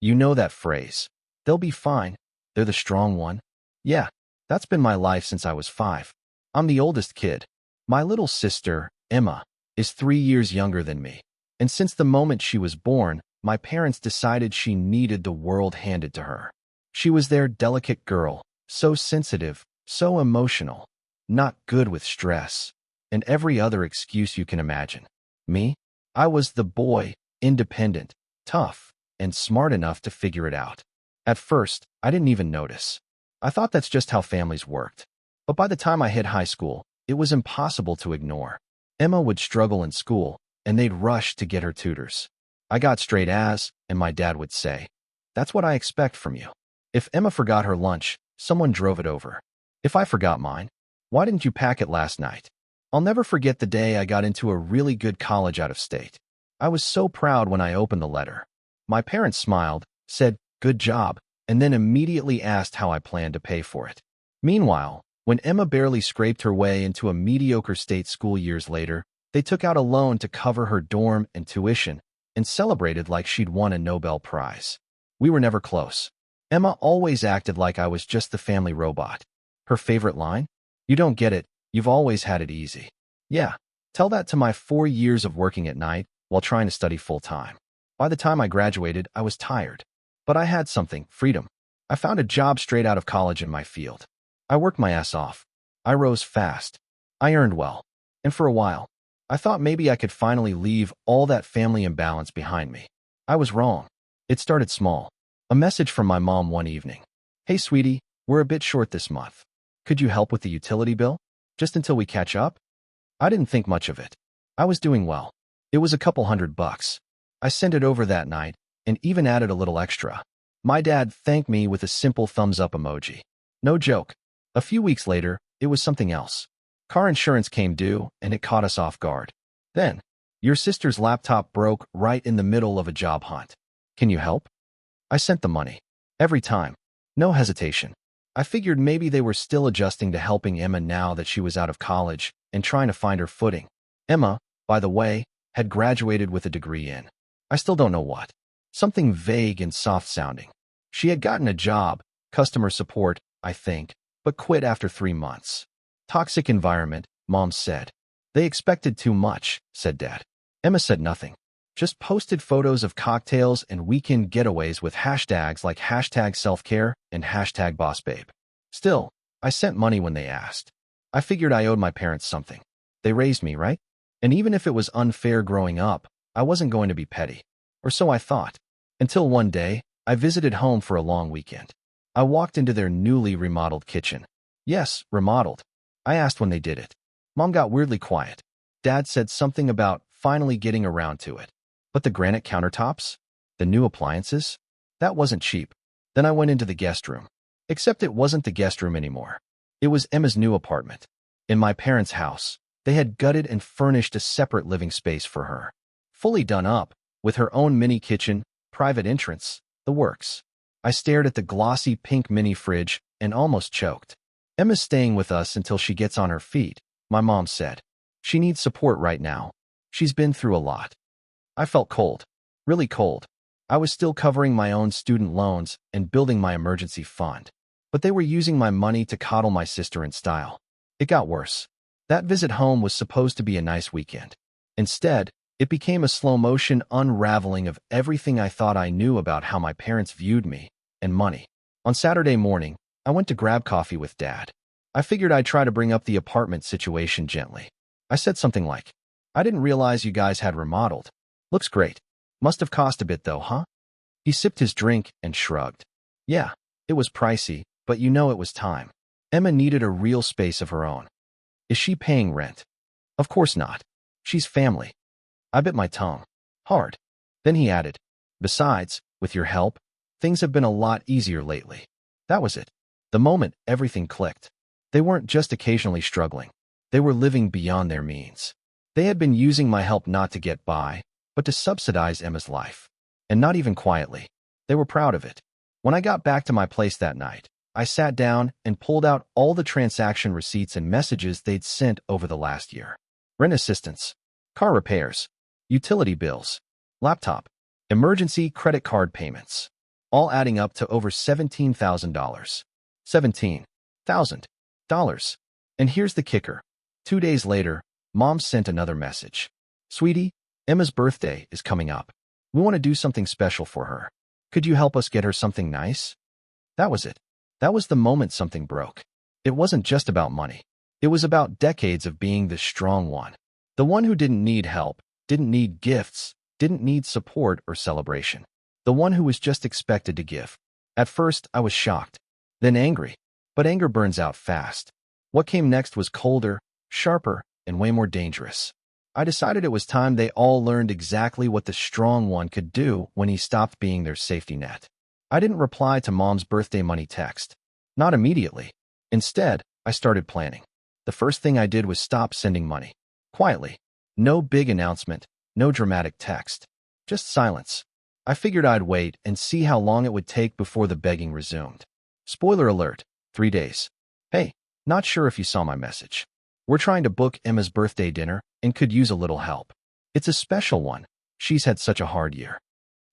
You know that phrase. They'll be fine. They're the strong one. Yeah, that's been my life since I was 5. I'm the oldest kid. My little sister, Emma, is 3 years younger than me. And since the moment she was born, my parents decided she needed the world handed to her. She was their delicate girl, so sensitive, so emotional, not good with stress, and every other excuse you can imagine. Me? I was the boy, independent, tough, and smart enough to figure it out. At first, I didn't even notice. I thought that's just how families worked. But by the time I hit high school, it was impossible to ignore. Emma would struggle in school, and they'd rush to get her tutors. I got straight A's, and my dad would say, "That's what I expect from you." If Emma forgot her lunch, someone drove it over. If I forgot mine, "Why didn't you pack it last night?" I'll never forget the day I got into a really good college out of state. I was so proud when I opened the letter. My parents smiled, said, "Good job," and then immediately asked how I planned to pay for it. Meanwhile, when Emma barely scraped her way into a mediocre state school years later, they took out a loan to cover her dorm and tuition and celebrated like she'd won a Nobel Prize. We were never close. Emma always acted like I was just the family robot. Her favorite line? "You don't get it, you've always had it easy." Yeah, tell that to my 4 years of working at night while trying to study full-time. By the time I graduated, I was tired. But I had something, freedom. I found a job straight out of college in my field. I worked my ass off. I rose fast. I earned well. And for a while, I thought maybe I could finally leave all that family imbalance behind me. I was wrong. It started small. A message from my mom one evening. "Hey, sweetie, we're a bit short this month. Could you help with the utility bill? Just until we catch up?" I didn't think much of it. I was doing well. It was a couple $100. I sent it over that night and even added a little extra. My dad thanked me with a simple thumbs-up emoji. No joke. A few weeks later, it was something else. Car insurance came due, and it caught us off guard. Then, your sister's laptop broke right in the middle of a job hunt. Can you help? I sent the money. Every time. No hesitation. I figured maybe they were still adjusting to helping Emma now that she was out of college and trying to find her footing. Emma, by the way, had graduated with a degree in, I still don't know what. Something vague and soft-sounding. She had gotten a job, customer support, I think, but quit after 3 months. Toxic environment, Mom said. They expected too much, said Dad. Emma said nothing. Just posted photos of cocktails and weekend getaways with hashtags like hashtag self-care and hashtag bossbabe. Still, I sent money when they asked. I figured I owed my parents something. They raised me, right? And even if it was unfair growing up, I wasn't going to be petty. Or so I thought. Until one day, I visited home for a long weekend. I walked into their newly remodeled kitchen. Yes, remodeled. I asked when they did it. Mom got weirdly quiet. Dad said something about finally getting around to it. But the granite countertops? The new appliances? That wasn't cheap. Then I went into the guest room. Except it wasn't the guest room anymore. It was Emma's new apartment. In my parents' house, they had gutted and furnished a separate living space for her. Fully done up, with her own mini kitchen, private entrance, the works. I stared at the glossy pink mini fridge and almost choked. Emma's staying with us until she gets on her feet, my mom said. She needs support right now. She's been through a lot. I felt cold. Really cold. I was still covering my own student loans and building my emergency fund. But they were using my money to coddle my sister in style. It got worse. That visit home was supposed to be a nice weekend. Instead, it became a slow-motion unraveling of everything I thought I knew about how my parents viewed me and money. On Saturday morning, I went to grab coffee with Dad. I figured I'd try to bring up the apartment situation gently. I said something like, "I didn't realize you guys had remodeled. Looks great. Must have cost a bit though, huh?" He sipped his drink and shrugged. Yeah, it was pricey, but you know it was time. Emma needed a real space of her own. Is she paying rent? Of course not. She's family. I bit my tongue. Hard. Then he added, "Besides, with your help, things have been a lot easier lately." That was it. The moment everything clicked. They weren't just occasionally struggling. They were living beyond their means. They had been using my help not to get by, but to subsidize Emma's life. And not even quietly. They were proud of it. When I got back to my place that night, I sat down and pulled out all the transaction receipts and messages they'd sent over the last year. Rent assistance, car repairs, utility bills, laptop, emergency credit card payments. all adding up to over $17,000. $17,000. And here's the kicker. 2 days later, Mom sent another message. Sweetie, Emma's birthday is coming up. We want to do something special for her. Could you help us get her something nice? That was it. That was the moment something broke. It wasn't just about money. It was about decades of being the strong one. The one who didn't need help, didn't need gifts, didn't need support or celebration. The one who was just expected to give. At first, I was shocked, then angry. But anger burns out fast. What came next was colder, sharper, and way more dangerous. I decided it was time they all learned exactly what the strong one could do when he stopped being their safety net. I didn't reply to Mom's birthday money text. Not immediately. Instead, I started planning. The first thing I did was stop sending money. Quietly. No big announcement, no dramatic text. Just silence. I figured I'd wait and see how long it would take before the begging resumed. Spoiler alert, 3 days. Hey, not sure if you saw my message. We're trying to book Emma's birthday dinner and could use a little help. It's a special one. She's had such a hard year.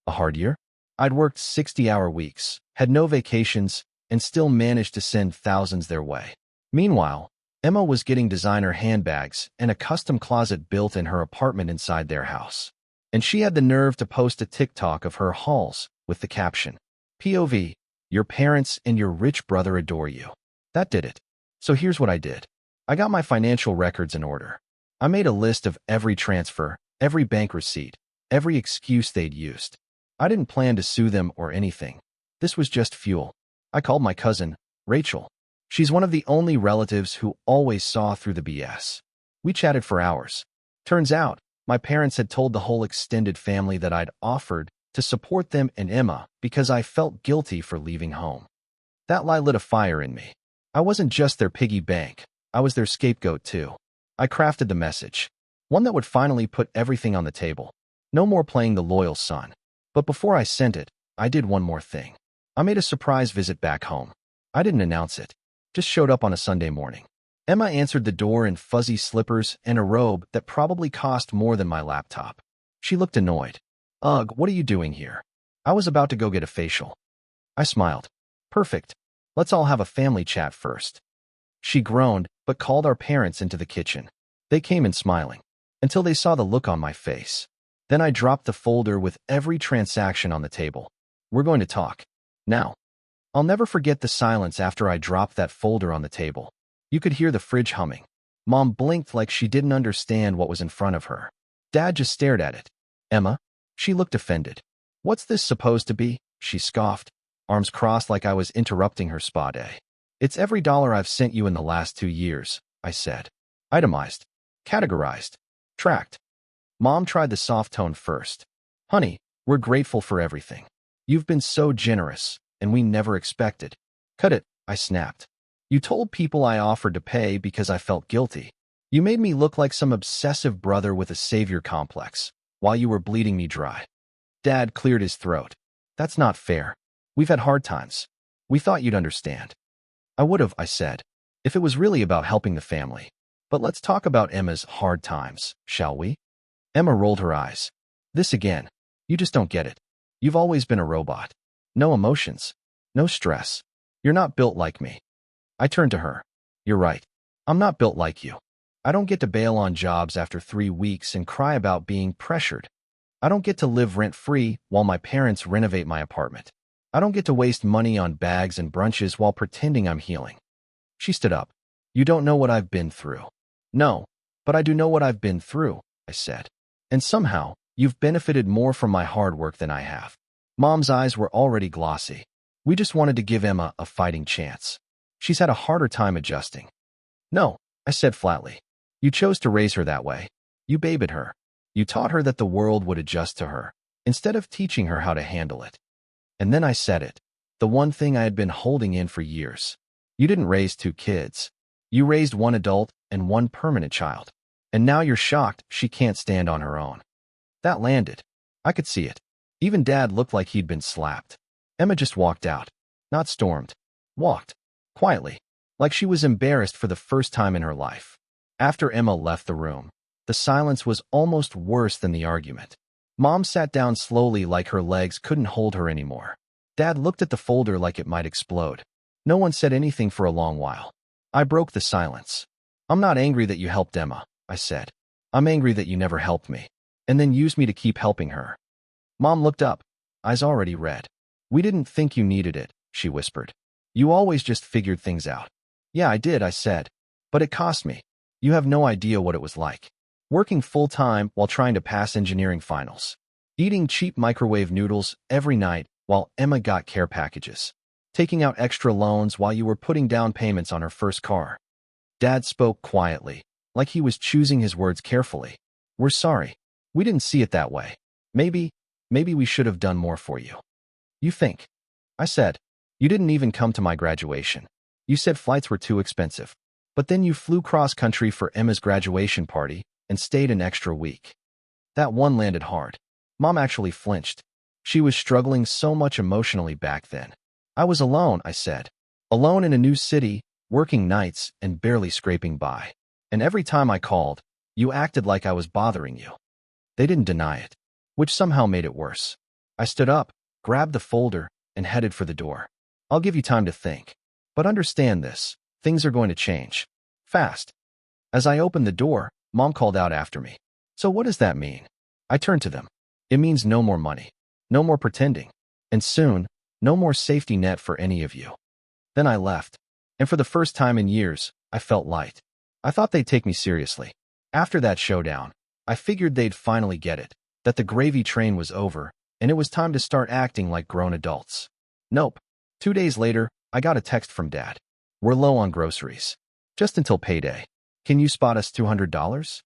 A hard year? I'd worked 60-hour weeks, had no vacations, and still managed to send thousands their way. Meanwhile, Emma was getting designer handbags and a custom closet built in her apartment inside their house. And she had the nerve to post a TikTok of her hauls with the caption, POV, your parents and your rich brother adore you. That did it. So here's what I did. I got my financial records in order. I made a list of every transfer, every bank receipt, every excuse they'd used. I didn't plan to sue them or anything. This was just fuel. I called my cousin, Rachel. She's one of the only relatives who always saw through the BS. We chatted for hours. Turns out, my parents had told the whole extended family that I'd offered to support them and Emma because I felt guilty for leaving home. That lie lit a fire in me. I wasn't just their piggy bank. I was their scapegoat too. I crafted the message. One that would finally put everything on the table. No more playing the loyal son. But before I sent it, I did one more thing. I made a surprise visit back home. I didn't announce it. Just showed up on a Sunday morning. Emma answered the door in fuzzy slippers and a robe that probably cost more than my laptop. She looked annoyed. Ugh, what are you doing here? I was about to go get a facial. I smiled. Perfect. Let's all have a family chat first. She groaned, but called our parents into the kitchen. They came in smiling, until they saw the look on my face. Then I dropped the folder with every transaction on the table. We're going to talk. Now. I'll never forget the silence after I dropped that folder on the table. You could hear the fridge humming. Mom blinked like she didn't understand what was in front of her. Dad just stared at it. Emma? She looked offended. What's this supposed to be? She scoffed, arms crossed like I was interrupting her spa day. It's every dollar I've sent you in the last 2 years, I said. Itemized. Categorized. Tracked. Mom tried the soft tone first. Honey, we're grateful for everything. You've been so generous, and we never expected. Cut it, I snapped. You told people I offered to pay because I felt guilty. You made me look like some obsessive brother with a savior complex, while you were bleeding me dry. Dad cleared his throat. That's not fair. We've had hard times. We thought you'd understand. I would have, I said, if it was really about helping the family. But let's talk about Emma's hard times, shall we? Emma rolled her eyes. This again. You just don't get it. You've always been a robot. No emotions. No stress. You're not built like me. I turned to her. You're right. I'm not built like you. I don't get to bail on jobs after 3 weeks and cry about being pressured. I don't get to live rent-free while my parents renovate my apartment. I don't get to waste money on bags and brunches while pretending I'm healing. She stood up. You don't know what I've been through. No, but I do know what I've been through, I said. And somehow, you've benefited more from my hard work than I have. Mom's eyes were already glossy. We just wanted to give Emma a fighting chance. She's had a harder time adjusting. No, I said flatly. You chose to raise her that way. You babied her. You taught her that the world would adjust to her, instead of teaching her how to handle it. And then I said it. The one thing I had been holding in for years. You didn't raise 2 kids. You raised 1 adult and 1 permanent child. And now you're shocked she can't stand on her own. That landed. I could see it. Even Dad looked like he'd been slapped. Emma just walked out. Not stormed. Walked. Quietly. Like she was embarrassed for the first time in her life. After Emma left the room, the silence was almost worse than the argument. Mom sat down slowly like her legs couldn't hold her anymore. Dad looked at the folder like it might explode. No one said anything for a long while. I broke the silence. I'm not angry that you helped Emma, I said. I'm angry that you never helped me, and then used me to keep helping her. Mom looked up, eyes already red. We didn't think you needed it, she whispered. You always just figured things out. Yeah, I did, I said. But it cost me. You have no idea what it was like. Working full-time while trying to pass engineering finals. Eating cheap microwave noodles every night while Emma got care packages. Taking out extra loans while you were putting down payments on her first car. Dad spoke quietly, like he was choosing his words carefully. We're sorry. We didn't see it that way. Maybe we should have done more for you. You think? I said. You didn't even come to my graduation. You said flights were too expensive. But then you flew cross-country for Emma's graduation party and stayed an extra week. That one landed hard. Mom actually flinched. She was struggling so much emotionally back then. I was alone, I said. Alone in a new city, working nights and barely scraping by. And every time I called, you acted like I was bothering you. They didn't deny it, which somehow made it worse. I stood up, grabbed the folder, and headed for the door. I'll give you time to think. But understand this, things are going to change. Fast. As I opened the door, Mom called out after me. So what does that mean? I turned to them. It means no more money. No more pretending. And soon, no more safety net for any of you. Then I left. And for the first time in years, I felt light. I thought they'd take me seriously. After that showdown, I figured they'd finally get it, that the gravy train was over, and it was time to start acting like grown adults. Nope. 2 days later, I got a text from Dad. We're low on groceries. Just until payday. Can you spot us $200?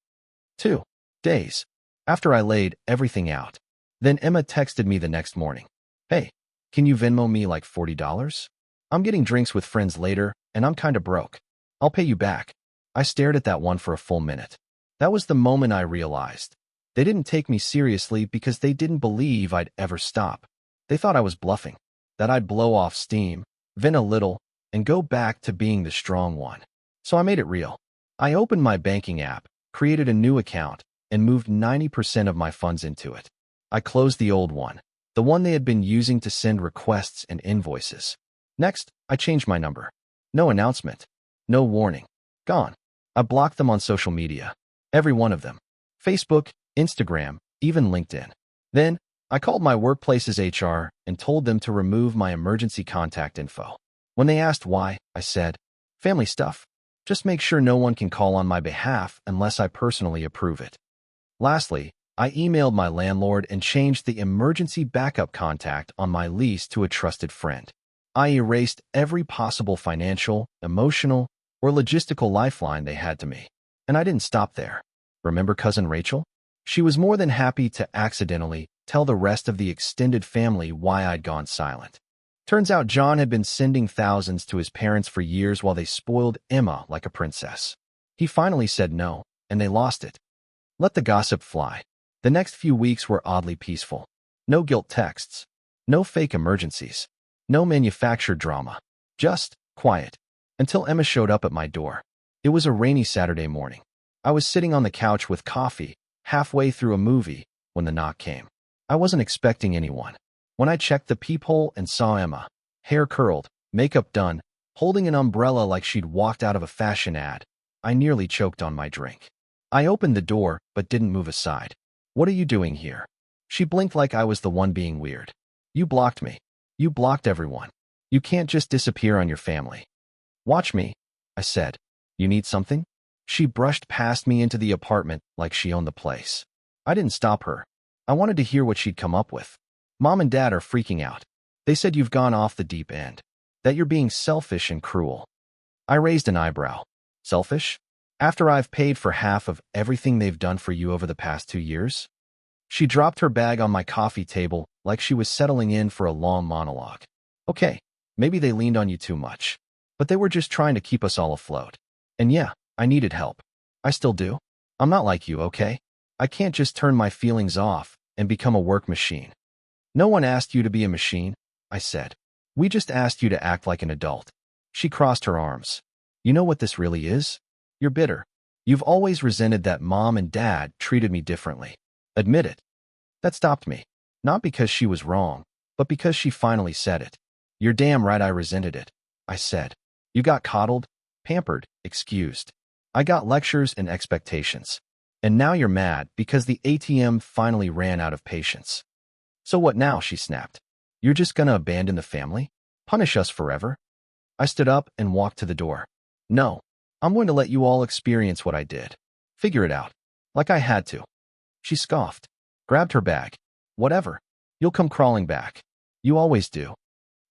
2 days. After I laid everything out. Then Emma texted me the next morning. Hey, can you Venmo me like $40? I'm getting drinks with friends later, and I'm kinda broke. I'll pay you back. I stared at that one for a full minute. That was the moment I realized. They didn't take me seriously because they didn't believe I'd ever stop. They thought I was bluffing, that I'd blow off steam, vent a little, and go back to being the strong one. So I made it real. I opened my banking app, created a new account, and moved 90% of my funds into it. I closed the old one, the one they had been using to send requests and invoices. Next, I changed my number. No announcement. No warning. Gone. I blocked them on social media. Every one of them. Facebook, Instagram, even LinkedIn. Then, I called my workplace's HR and told them to remove my emergency contact info. When they asked why, I said, family stuff. Just make sure no one can call on my behalf unless I personally approve it. Lastly, I emailed my landlord and changed the emergency backup contact on my lease to a trusted friend. I erased every possible financial, emotional, or logistical lifeline they had to me. And I didn't stop there. Remember Cousin Rachel? She was more than happy to accidentally tell the rest of the extended family why I'd gone silent. Turns out John had been sending thousands to his parents for years while they spoiled Emma like a princess. He finally said no, and they lost it. Let the gossip fly. The next few weeks were oddly peaceful. No guilt texts. No fake emergencies. No manufactured drama. Just quiet. Until Emma showed up at my door. It was a rainy Saturday morning. I was sitting on the couch with coffee, halfway through a movie, when the knock came. I wasn't expecting anyone. When I checked the peephole and saw Emma, hair curled, makeup done, holding an umbrella like she'd walked out of a fashion ad, I nearly choked on my drink. I opened the door, but didn't move aside. What are you doing here? She blinked like I was the one being weird. You blocked me. You blocked everyone. You can't just disappear on your family. Watch me, I said. You need something? She brushed past me into the apartment like she owned the place. I didn't stop her. I wanted to hear what she'd come up with. Mom and Dad are freaking out. They said you've gone off the deep end. That you're being selfish and cruel. I raised an eyebrow. Selfish? After I've paid for half of everything they've done for you over the past 2 years? She dropped her bag on my coffee table like she was settling in for a long monologue. Okay, maybe they leaned on you too much. But they were just trying to keep us all afloat. And yeah, I needed help. I still do. I'm not like you, okay? I can't just turn my feelings off and become a work machine. No one asked you to be a machine, I said. We just asked you to act like an adult. She crossed her arms. You know what this really is? You're bitter. You've always resented that Mom and Dad treated me differently. Admit it. That stopped me. Not because she was wrong, but because she finally said it. You're damn right I resented it, I said. You got coddled, pampered, excused. I got lectures and expectations. And now you're mad because the ATM finally ran out of patience. So what now, she snapped. You're just gonna abandon the family? Punish us forever? I stood up and walked to the door. No, I'm going to let you all experience what I did. Figure it out. Like I had to. She scoffed, grabbed her bag. Whatever. You'll come crawling back. You always do.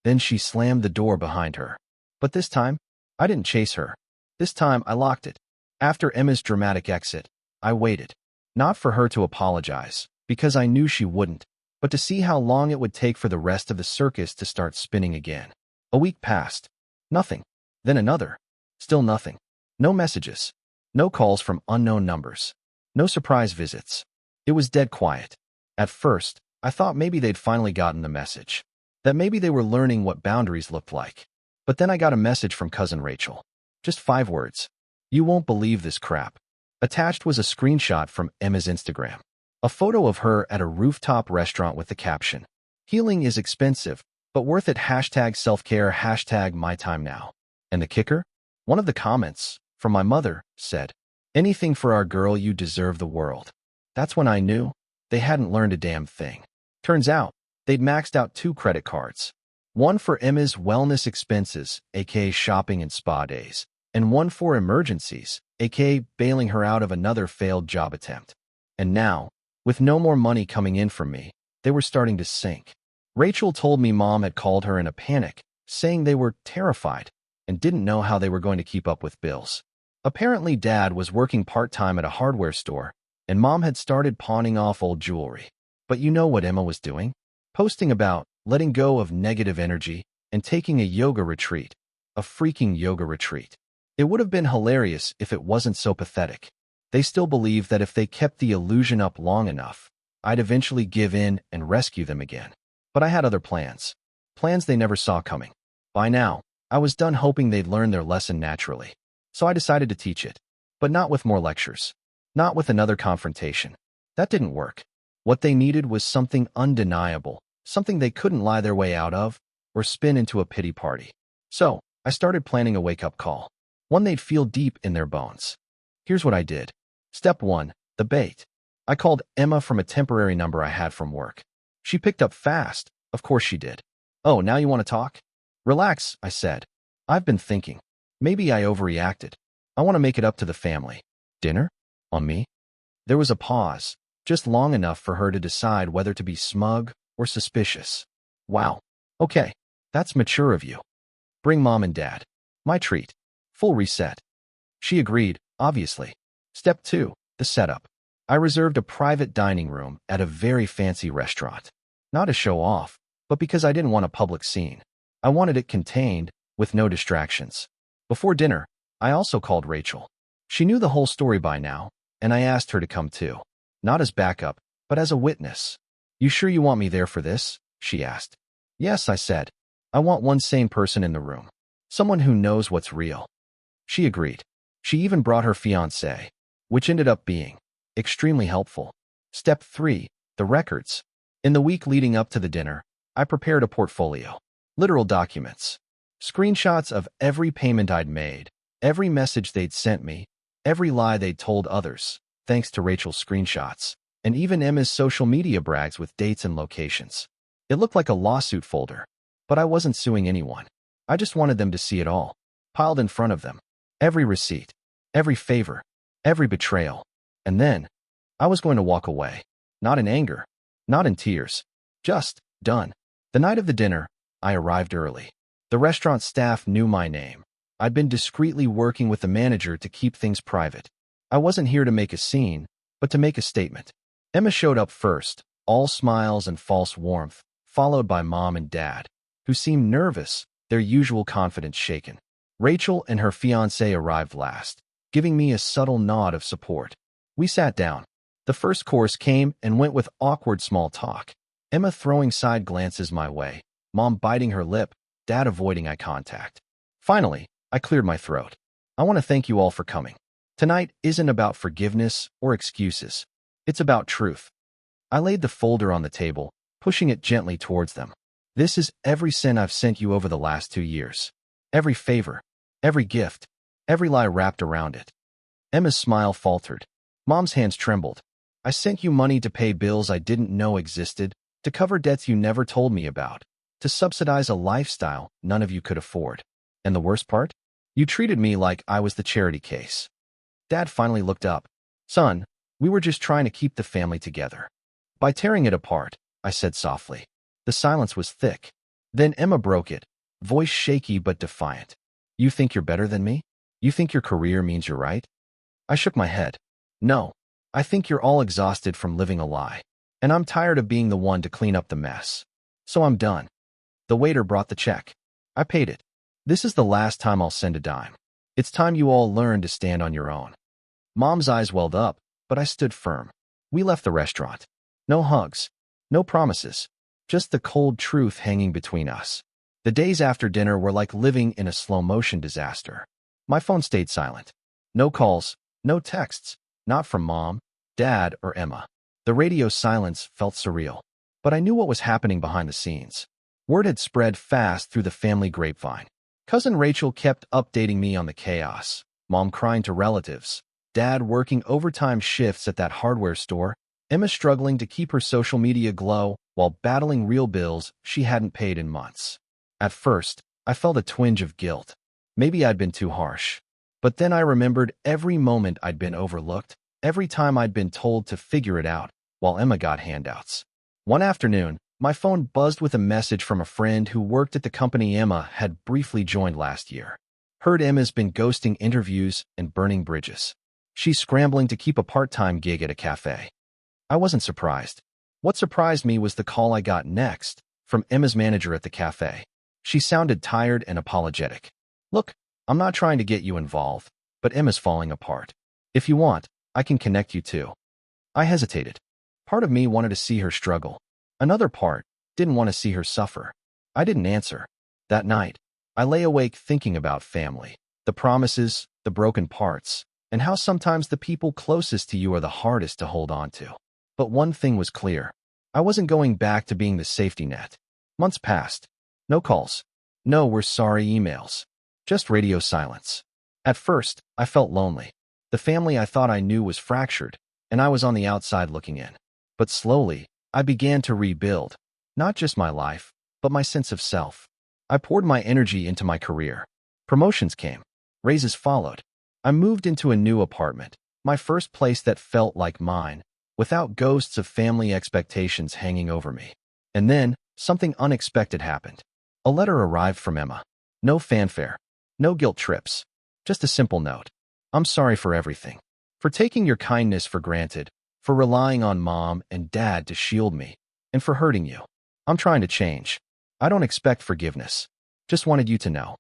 Then she slammed the door behind her. But this time, I didn't chase her. This time, I locked it. After Emma's dramatic exit, I waited. Not for her to apologize, because I knew she wouldn't, but to see how long it would take for the rest of the circus to start spinning again. A week passed. Nothing. Then another. Still nothing. No messages. No calls from unknown numbers. No surprise visits. It was dead quiet. At first, I thought maybe they'd finally gotten the message. That maybe they were learning what boundaries looked like. But then I got a message from cousin Rachel. Just 5 words. You won't believe this crap. Attached was a screenshot from Emma's Instagram. A photo of her at a rooftop restaurant with the caption, "Healing is expensive, but worth it. #selfcare, #mytimenow." And the kicker? One of the comments, from my mother, said, "Anything for our girl, you deserve the world." That's when I knew they hadn't learned a damn thing. Turns out, they'd maxed out 2 credit cards. One for Emma's wellness expenses, aka shopping and spa days, and one for emergencies, aka bailing her out of another failed job attempt. And now, with no more money coming in from me, they were starting to sink. Rachel told me Mom had called her in a panic, saying they were terrified and didn't know how they were going to keep up with bills. Apparently, Dad was working part-time at a hardware store, and Mom had started pawning off old jewelry. But you know what Emma was doing? Posting about letting go of negative energy and taking a yoga retreat. A freaking yoga retreat. It would have been hilarious if it wasn't so pathetic. They still believed that if they kept the illusion up long enough, I'd eventually give in and rescue them again. But I had other plans. Plans they never saw coming. By now, I was done hoping they'd learn their lesson naturally. So I decided to teach it. But not with more lectures. Not with another confrontation. That didn't work. What they needed was something undeniable, something they couldn't lie their way out of or spin into a pity party. So, I started planning a wake-up call. One they'd feel deep in their bones. Here's what I did. Step 1, the bait. I called Emma from a temporary number I had from work. She picked up fast. Of course she did. "Oh, now you want to talk?" "Relax," I said. "I've been thinking. Maybe I overreacted. I want to make it up to the family." "Dinner? On me?" There was a pause, just long enough for her to decide whether to be smug or suspicious. "Wow. Okay. That's mature of you. Bring Mom and Dad. My treat. Full reset." She agreed, obviously. Step 2, the setup. I reserved a private dining room at a very fancy restaurant. Not to show off, but because I didn't want a public scene. I wanted it contained, with no distractions. Before dinner, I also called Rachel. She knew the whole story by now, and I asked her to come too. Not as backup, but as a witness. "You sure you want me there for this?" she asked. "Yes," I said. "I want one sane person in the room. Someone who knows what's real." She agreed. She even brought her fiancé, which ended up being extremely helpful. Step 3, the records. In the week leading up to the dinner, I prepared a portfolio. Literal documents. Screenshots of every payment I'd made, every message they'd sent me, every lie they'd told others, thanks to Rachel's screenshots, and even Emma's social media brags with dates and locations. It looked like a lawsuit folder, but I wasn't suing anyone. I just wanted them to see it all, piled in front of them. Every receipt, every favor, every betrayal. And then, I was going to walk away. Not in anger, not in tears. Just done. The night of the dinner, I arrived early. The restaurant staff knew my name. I'd been discreetly working with the manager to keep things private. I wasn't here to make a scene, but to make a statement. Emma showed up first, all smiles and false warmth, followed by Mom and Dad, who seemed nervous, their usual confidence shaken. Rachel and her fiancé arrived last, giving me a subtle nod of support. We sat down. The first course came and went with awkward small talk. Emma throwing side glances my way, Mom biting her lip, Dad avoiding eye contact. Finally, I cleared my throat. "I want to thank you all for coming. Tonight isn't about forgiveness or excuses. It's about truth." I laid the folder on the table, pushing it gently towards them. This is every cent I've sent you over the last 2 years. Every favor, every gift, every lie wrapped around it. Emma's smile faltered. Mom's hands trembled. I sent you money to pay bills I didn't know existed, to cover debts you never told me about, to subsidize a lifestyle none of you could afford. And the worst part? You treated me like I was the charity case. Dad finally looked up. Son, we were just trying to keep the family together. By tearing it apart, I said softly. The silence was thick. Then Emma broke it, voice shaky but defiant. You think you're better than me? You think your career means you're right? I shook my head. No, I think you're all exhausted from living a lie. And I'm tired of being the one to clean up the mess. So I'm done. The waiter brought the check. I paid it. This is the last time I'll send a dime. It's time you all learn to stand on your own. Mom's eyes welled up, but I stood firm. We left the restaurant. No hugs, no promises, just the cold truth hanging between us. The days after dinner were like living in a slow-motion disaster. My phone stayed silent. No calls, no texts, not from Mom, Dad, or Emma. The radio silence felt surreal, but I knew what was happening behind the scenes. Word had spread fast through the family grapevine. Cousin Rachel kept updating me on the chaos. Mom crying to relatives, Dad working overtime shifts at that hardware store, Emma struggling to keep her social media glow while battling real bills she hadn't paid in months. At first, I felt a twinge of guilt. Maybe I'd been too harsh. But then I remembered every moment I'd been overlooked, every time I'd been told to figure it out, while Emma got handouts. One afternoon, my phone buzzed with a message from a friend who worked at the company Emma had briefly joined last year. Heard Emma's been ghosting interviews and burning bridges. She's scrambling to keep a part-time gig at a cafe. I wasn't surprised. What surprised me was the call I got next, from Emma's manager at the cafe. She sounded tired and apologetic. Look, I'm not trying to get you involved, but Emma's falling apart. If you want, I can connect you too. I hesitated. Part of me wanted to see her struggle. Another part didn't want to see her suffer. I didn't answer. That night, I lay awake thinking about family, the promises, the broken parts, and how sometimes the people closest to you are the hardest to hold on to. But one thing was clear. I wasn't going back to being the safety net. Months passed. No calls. No "we're sorry" emails. Just radio silence. At first, I felt lonely. The family I thought I knew was fractured, and I was on the outside looking in. But slowly, I began to rebuild. Not just my life, but my sense of self. I poured my energy into my career. Promotions came. Raises followed. I moved into a new apartment, my first place that felt like mine, without ghosts of family expectations hanging over me. And then, something unexpected happened. A letter arrived from Emma. No fanfare. No guilt trips. Just a simple note. I'm sorry for everything. For taking your kindness for granted. For relying on Mom and Dad to shield me. And for hurting you. I'm trying to change. I don't expect forgiveness. Just wanted you to know.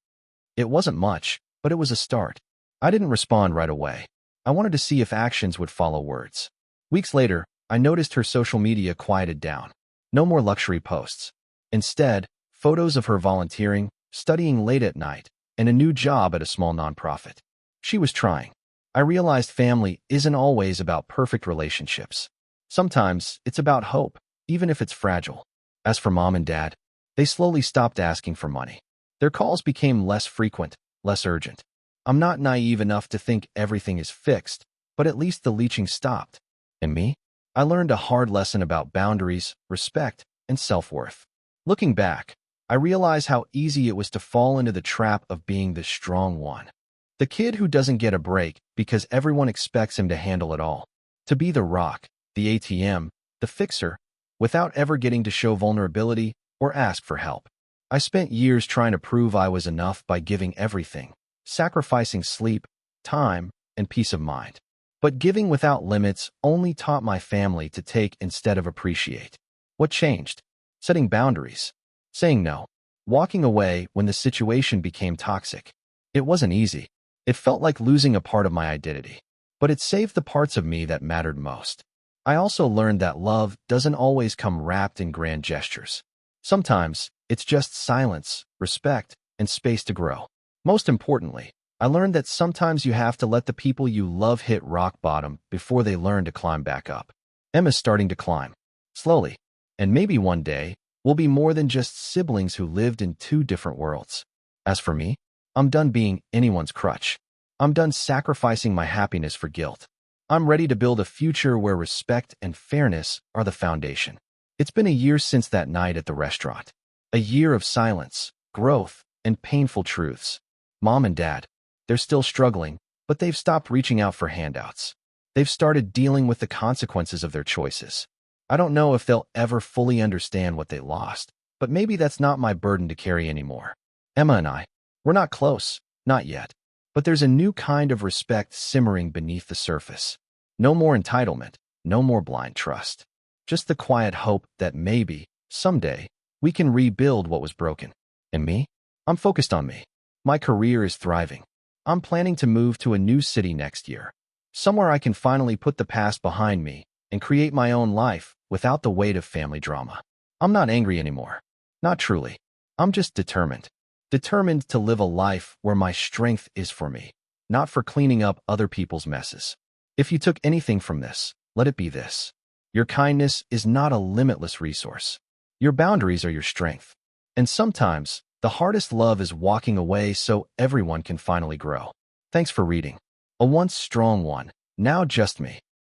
It wasn't much, but it was a start. I didn't respond right away. I wanted to see if actions would follow words. Weeks later, I noticed her social media quieted down. No more luxury posts. Instead, photos of her volunteering, studying late at night, and a new job at a small nonprofit. She was trying. I realized family isn't always about perfect relationships. Sometimes it's about hope, even if it's fragile. As for Mom and Dad, they slowly stopped asking for money. Their calls became less frequent, less urgent. I'm not naive enough to think everything is fixed, but at least the leeching stopped. And me? I learned a hard lesson about boundaries, respect, and self-worth. Looking back, I realize how easy it was to fall into the trap of being the strong one. The kid who doesn't get a break because everyone expects him to handle it all. To be the rock, the ATM, the fixer, without ever getting to show vulnerability or ask for help. I spent years trying to prove I was enough by giving everything, sacrificing sleep, time, and peace of mind. But giving without limits only taught my family to take instead of appreciate. What changed? Setting boundaries. Saying no. Walking away when the situation became toxic. It wasn't easy. It felt like losing a part of my identity. But it saved the parts of me that mattered most. I also learned that love doesn't always come wrapped in grand gestures. Sometimes, it's just silence, respect, and space to grow. Most importantly, I learned that sometimes you have to let the people you love hit rock bottom before they learn to climb back up. Emma's starting to climb. Slowly. And maybe one day, We'll be more than just siblings who lived in two different worlds. As for me, I'm done being anyone's crutch. I'm done sacrificing my happiness for guilt. I'm ready to build a future where respect and fairness are the foundation. It's been a year since that night at the restaurant. A year of silence, growth, and painful truths. Mom and Dad, they're still struggling, but they've stopped reaching out for handouts. They've started dealing with the consequences of their choices. I don't know if they'll ever fully understand what they lost, but maybe that's not my burden to carry anymore. Emma and I, we're not close, not yet. But there's a new kind of respect simmering beneath the surface. No more entitlement, no more blind trust. Just the quiet hope that maybe, someday, we can rebuild what was broken. And me? I'm focused on me. My career is thriving. I'm planning to move to a new city next year. Somewhere I can finally put the past behind me and create my own life without the weight of family drama. I'm not angry anymore. Not truly. I'm just determined. Determined to live a life where my strength is for me, not for cleaning up other people's messes. If you took anything from this, let it be this. Your kindness is not a limitless resource. Your boundaries are your strength. And sometimes, the hardest love is walking away so everyone can finally grow. Thanks for reading. A once strong one, now just me.